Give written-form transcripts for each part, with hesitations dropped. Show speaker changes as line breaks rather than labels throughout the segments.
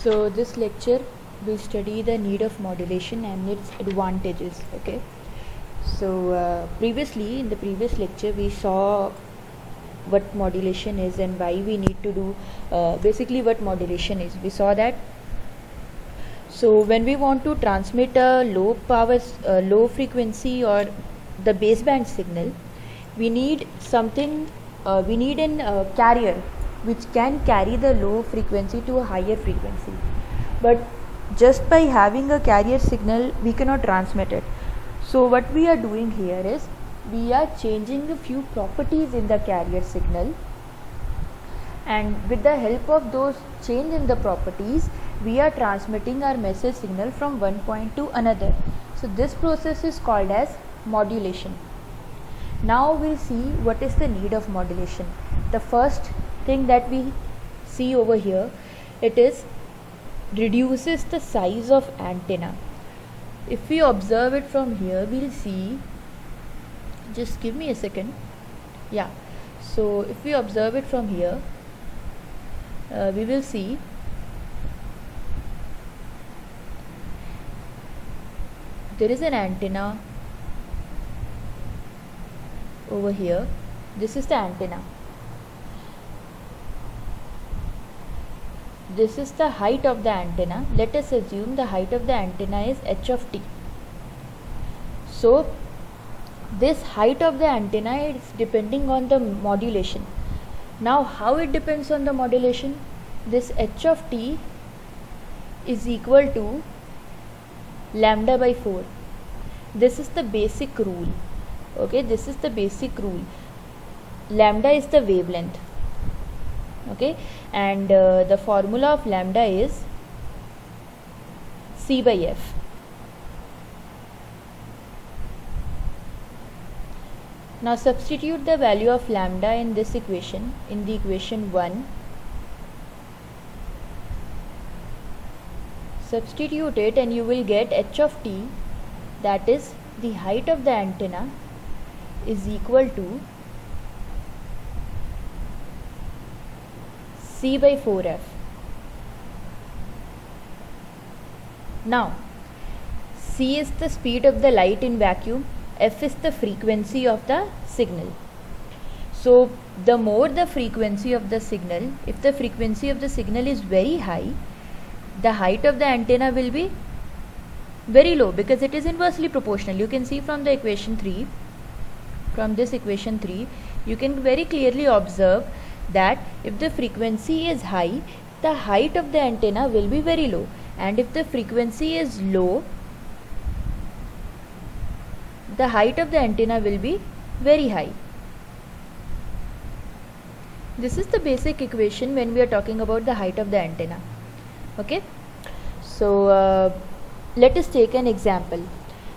So this lecture will study the need of modulation and its advantages. Okay. So previously in the previous lecture we saw what modulation is and why we need to do basically what modulation is. We saw that. So when we want to transmit a low power, low frequency or the baseband signal, we need something. We need an carrier which can carry the low frequency to a higher frequency. But just by having a carrier signal, we cannot transmit it. So what we are doing here is we are changing a few properties in the carrier signal, and with the help of those change in the properties, we are transmitting our message signal from one point to another. So this process is called as modulation. Now we'll see what is the need of modulation. The first thing that we see over here, it is reduces the size of antenna. If we observe it from here, we'll see, just give me a second. Yeah, so if we observe it from here, we will see there is an antenna over here. This is the antenna. This is the height of the antenna. Let us assume the height of the antenna is h of t. So this height of the antenna is depending on the modulation. Now how it depends on the modulation? This h of t is equal to lambda by 4. This is the basic rule. Okay, this is the basic rule. Lambda is the wavelength. Okay, and the formula of lambda is C by F. Now substitute the value of lambda in this equation, in the equation 1. Substitute it and you will get h of t, that is the height of the antenna, is equal to C by 4F. Now C is the speed of the light in vacuum, F is the frequency of the signal. So the more the frequency of the signal, if the frequency of the signal is very high, the height of the antenna will be very low because it is inversely proportional. You can see from the equation 3, from this equation 3, you can very clearly observe that if the frequency is high, the height of the antenna will be very low, and if the frequency is low, the height of the antenna will be very high. This is the basic equation when we are talking about the height of the antenna. Okay, so let us take an example.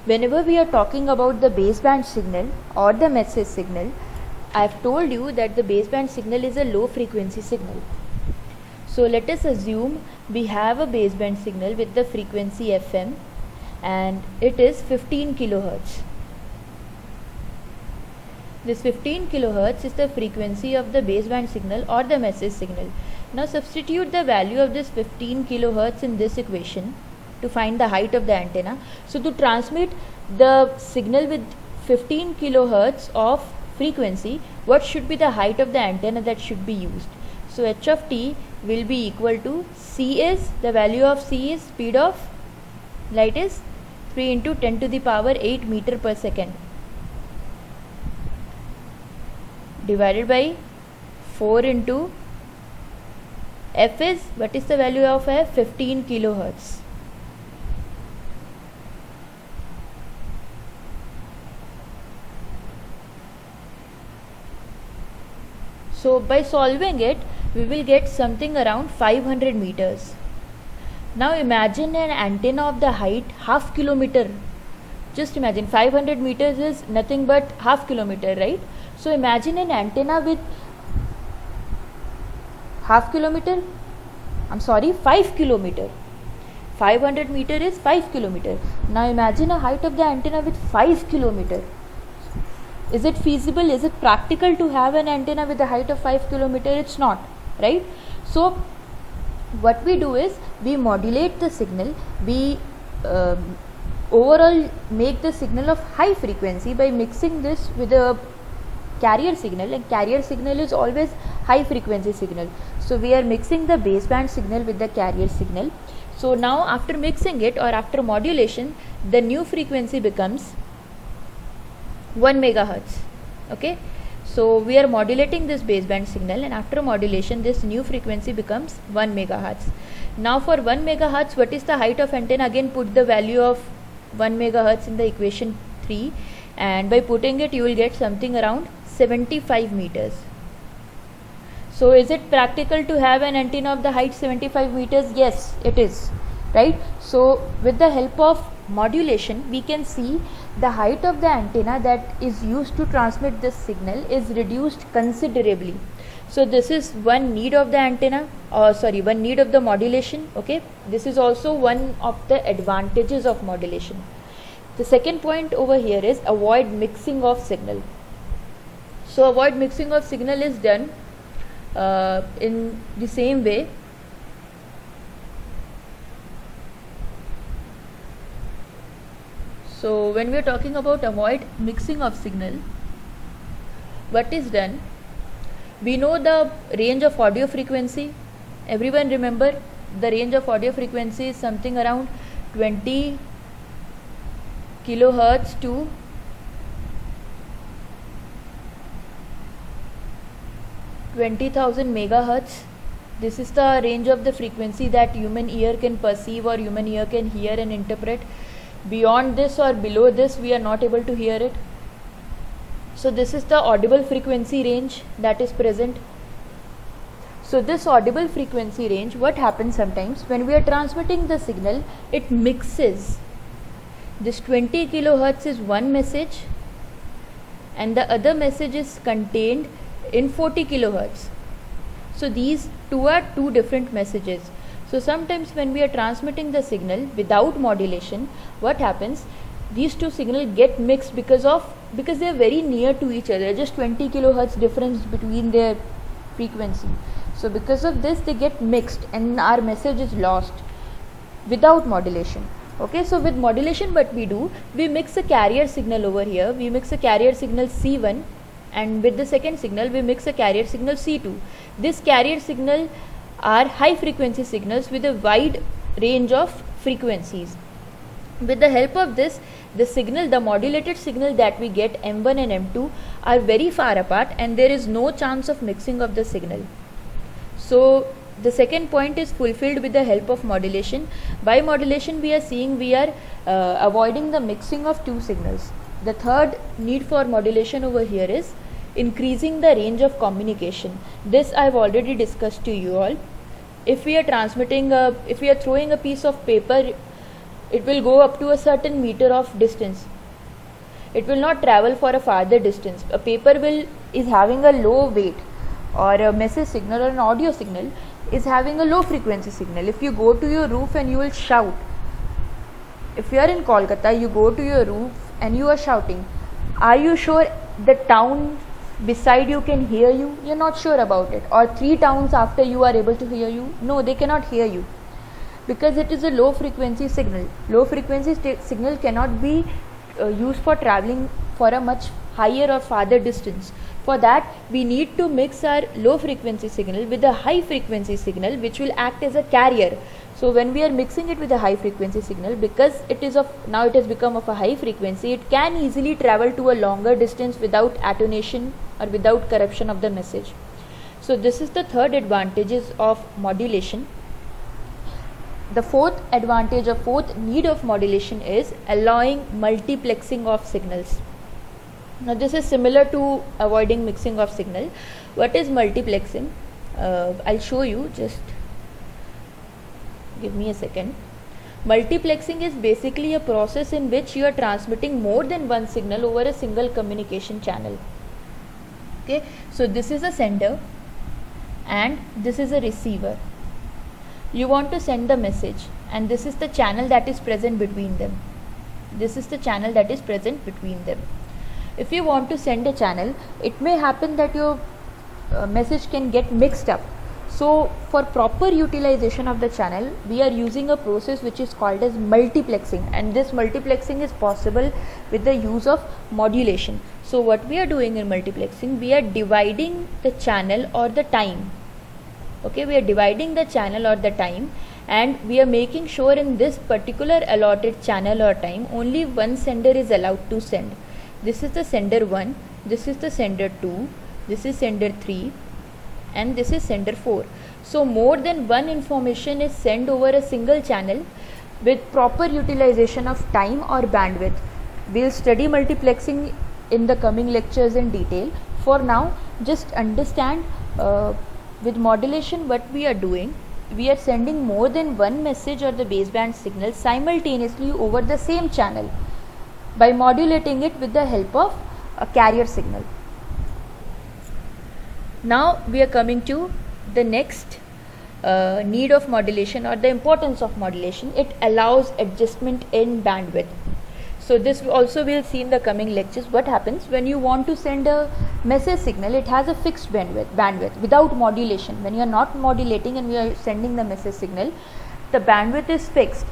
Whenever we are talking about the baseband signal or the message signal, I have told you that the baseband signal is a low frequency signal. So let us assume we have a baseband signal with the frequency FM and it is 15 kilohertz. This 15 kilohertz is the frequency of the baseband signal or the message signal. Now substitute the value of this 15 kilohertz in this equation to find the height of the antenna. So to transmit the signal with 15 kilohertz of frequency, what should be the height of the antenna that should be used? So h of t will be equal to C is, the value of C is speed of light is 3 into 10 to the power 8 meter per second divided by 4 into F is, what is the value of F? 15 kilohertz. So by solving it, we will get something around 500 meters. Now imagine an antenna of the height half kilometer. Just imagine 500 meters is nothing but half kilometer, right? So imagine an antenna with 5 kilometer. 500 meter is 5 kilometer. Now imagine a height of the antenna with 5 kilometer. Is it feasible? Is it practical to have an antenna with a height of 5 kilometer? It's not, right? So what we do is we modulate the signal, we overall make the signal of high frequency by mixing this with a carrier signal, and carrier signal is always high frequency signal. So we are mixing the baseband signal with the carrier signal. So now after mixing it or after modulation, the new frequency becomes 1 megahertz. Okay, so we are modulating this baseband signal, and after modulation this new frequency becomes 1 megahertz. Now for 1 megahertz, what is the height of antenna? Again, put the value of 1 megahertz in the equation 3, and by putting it you will get something around 75 meters. So is it practical to have an antenna of the height 75 meters? Yes, it is, right? So with the help of modulation, we can see the height of the antenna that is used to transmit this signal is reduced considerably. So this is one need of the antenna, one need of the modulation. Okay, this is also one of the advantages of modulation. The second point over here is avoid mixing of signal. So avoid mixing of signal is done in the same way. So when we are talking about avoid mixing of signal, what is done? We know the range of audio frequency. Everyone remember the range of audio frequency is something around 20 kilohertz to 20,000 megahertz. This is the range of the frequency that human ear can perceive or human ear can hear and interpret. Beyond this or below this, we are not able to hear it. So this is the audible frequency range that is present. So this audible frequency range, what happens sometimes when we are transmitting the signal, it mixes. This 20 kilohertz is one message and the other message is contained in 40 kilohertz. So these two are two different messages. So sometimes when we are transmitting the signal without modulation, what happens? These two signals get mixed because they are very near to each other, just 20 kilohertz difference between their frequency. So because of this they get mixed and our message is lost without modulation. Okay, so with modulation what we do, we mix a carrier signal over here, we mix a carrier signal C1, and with the second signal we mix a carrier signal C2. This carrier signal are high frequency signals with a wide range of frequencies. With the help of this, the modulated signal that we get, M1 and M2, are very far apart and there is no chance of mixing of the signal. So the second point is fulfilled with the help of modulation. By modulation we are avoiding the mixing of two signals. The third need for modulation over here is increasing the range of communication. This I have already discussed to you all. If we are throwing a piece of paper, it will go up to a certain meter of distance. It will not travel for a farther distance. A paper is having a low weight, or a message signal or an audio signal is having a low frequency signal. If you go to your roof and you will shout, if you are in Kolkata, you go to your roof and you are shouting, are you sure the town beside you can hear you? You're not sure about it. Or 3 towns after you are able to hear you? No, they cannot hear you because it is a low frequency signal. Low frequency signal cannot be used for traveling for a much higher or farther distance. For that we need to mix our low frequency signal with a high frequency signal which will act as a carrier. So when we are mixing it with a high frequency signal, because it has become of a high frequency, it can easily travel to a longer distance without attenuation or without corruption of the message. So this is the third advantages of modulation. The fourth need of modulation is allowing multiplexing of signals. Now this is similar to avoiding mixing of signal. What is multiplexing? I'll show you, just give me a second. Multiplexing is basically a process in which you are transmitting more than one signal over a single communication channel. Okay, so this is a sender and this is a receiver. You want to send the message and this is the channel that is present between them. If you want to send a channel, it may happen that your message can get mixed up. So for proper utilization of the channel, we are using a process which is called as multiplexing, and this multiplexing is possible with the use of modulation. So what we are doing in multiplexing, we are dividing the channel or the time. Okay, we are dividing the channel or the time, and we are making sure in this particular allotted channel or time only one sender is allowed to send. This is the sender 1, this is the sender 2, this is sender 3, and this is sender 4. So more than one information is sent over a single channel with proper utilization of time or bandwidth. We'll study multiplexing in the coming lectures in detail. For now, just understand with modulation what we are doing. We are sending more than one message or the baseband signal simultaneously over the same channel by modulating it with the help of a carrier signal. Now we are coming to the next need of modulation or the importance of modulation. It allows adjustment in bandwidth. So this also we'll see in the coming lectures. What happens when you want to send a message signal? It has a fixed bandwidth without modulation. When you are not modulating and we are sending the message signal, the bandwidth is fixed.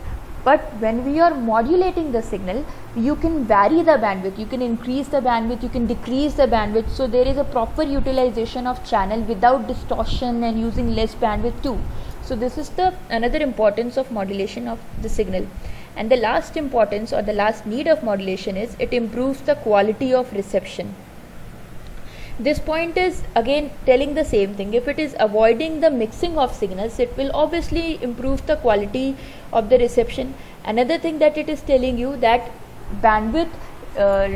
But when we are modulating the signal, you can vary the bandwidth, you can increase the bandwidth, you can decrease the bandwidth. So there is a proper utilization of channel without distortion and using less bandwidth too. So this is the another importance of modulation of the signal. And the last importance or the last need of modulation is it improves the quality of reception. This point is again telling the same thing. If it is avoiding the mixing of signals, it will obviously improve the quality of the reception. Another thing that it is telling you that bandwidth,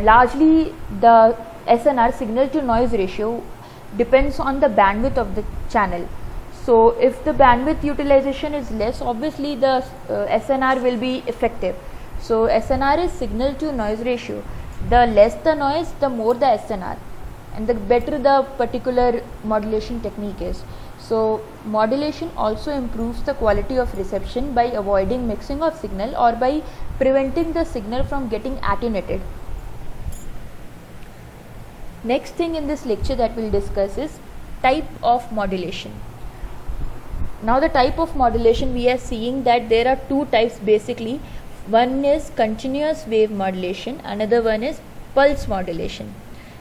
largely the SNR, signal to noise ratio, depends on the bandwidth of the channel. So if the bandwidth utilization is less, obviously the SNR will be effective. So SNR is signal to noise ratio. The less the noise, the more the SNR, and the better the particular modulation technique is. So modulation also improves the quality of reception by avoiding mixing of signal or by preventing the signal from getting attenuated. Next thing in this lecture that we'll discuss is type of modulation. Now the type of modulation, we are seeing that there are two types basically. One is continuous wave modulation, another one is pulse modulation.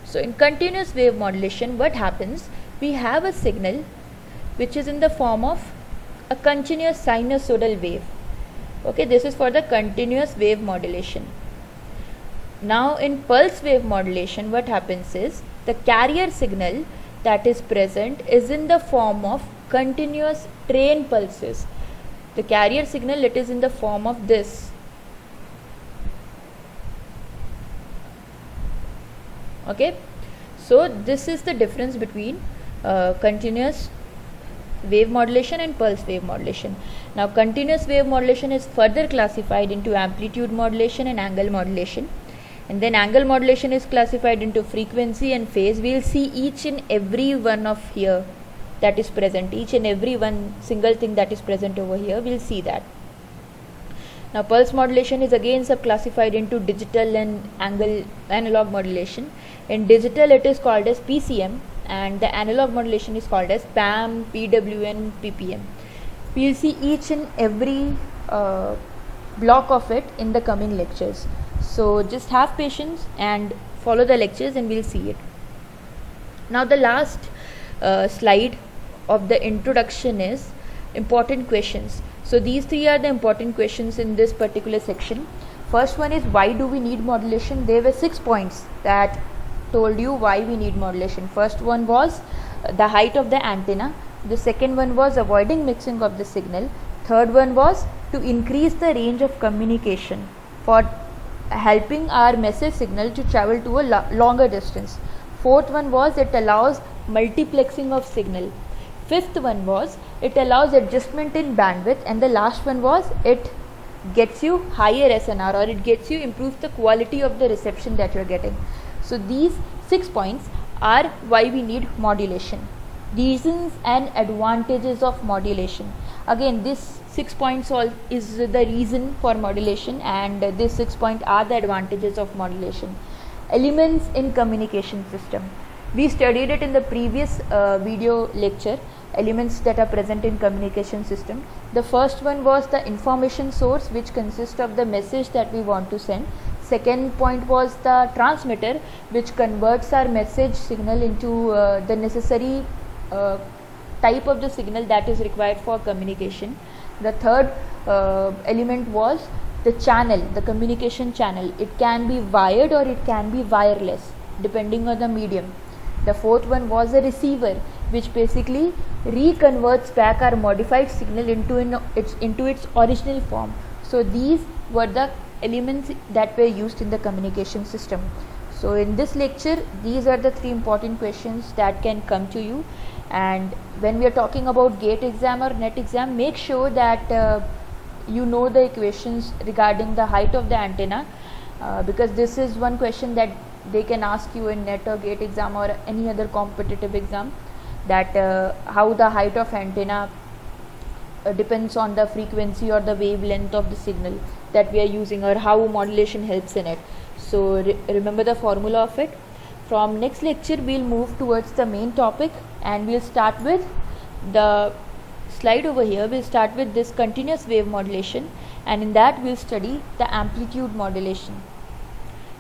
So in continuous wave modulation, what happens? We have a signal which is in the form of a continuous sinusoidal wave. Okay, this is for the continuous wave modulation. Now in pulse wave modulation, what happens is the carrier signal that is present is in the form of continuous train pulses. The carrier signal, it is in the form of this. Okay, so this is the difference between continuous wave modulation and pulse wave modulation. Now continuous wave modulation is further classified into amplitude modulation and angle modulation, and then angle modulation is classified into frequency and phase. We will see each and every one of here that is present, each and every one single thing that is present over here, we will see that. Now pulse modulation is again subclassified into digital and analog modulation. In digital it is called as PCM, and the analog modulation is called as PAM, PWM, PPM. We will see each and every block of it in the coming lectures. So just have patience and follow the lectures and we'll see it. Now the last slide of the introduction is important questions. So these three are the important questions in this particular section. First one is, why do we need modulation? There were 6 points that told you why we need modulation. First one was the height of the antenna. The second one was avoiding mixing of the signal. Third one was to increase the range of communication for helping our message signal to travel to a longer distance. Fourth one was it allows multiplexing of signal. Fifth one was it allows adjustment in bandwidth, and the last one was it gets you higher SNR, or it gets you improves the quality of the reception that you are getting. So these 6 points are why we need modulation. Reasons and advantages of modulation. Again, this 6 points is the reason for modulation, and these 6 points are the advantages of modulation. Elements in communication system. We studied it in the previous video lecture, elements that are present in communication system. The first one was the information source, which consists of the message that we want to send. Second point was the transmitter, which converts our message signal into the necessary type of the signal that is required for communication. The third element was the channel, the communication channel. It can be wired or it can be wireless depending on the medium. The fourth one was a receiver, which basically reconverts back our modified signal into its original form. So these were the elements that were used in the communication system. So in this lecture, these are the three important questions that can come to you. And when we are talking about GATE exam or NET exam, make sure that you know the equations regarding the height of the antenna, because this is one question that they can ask you in NET or GATE exam or any other competitive exam, that how the height of antenna depends on the frequency or the wavelength of the signal that we are using, or how modulation helps in it. So remember the formula of it. From next lecture we'll move towards the main topic, and we'll start with the slide over here. We'll start with this continuous wave modulation, and in that we'll study the amplitude modulation.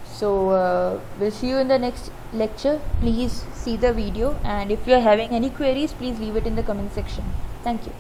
So we'll see you in the next lecture. Please see the video, and if you are having any queries, please leave it in the comment section. Thank you.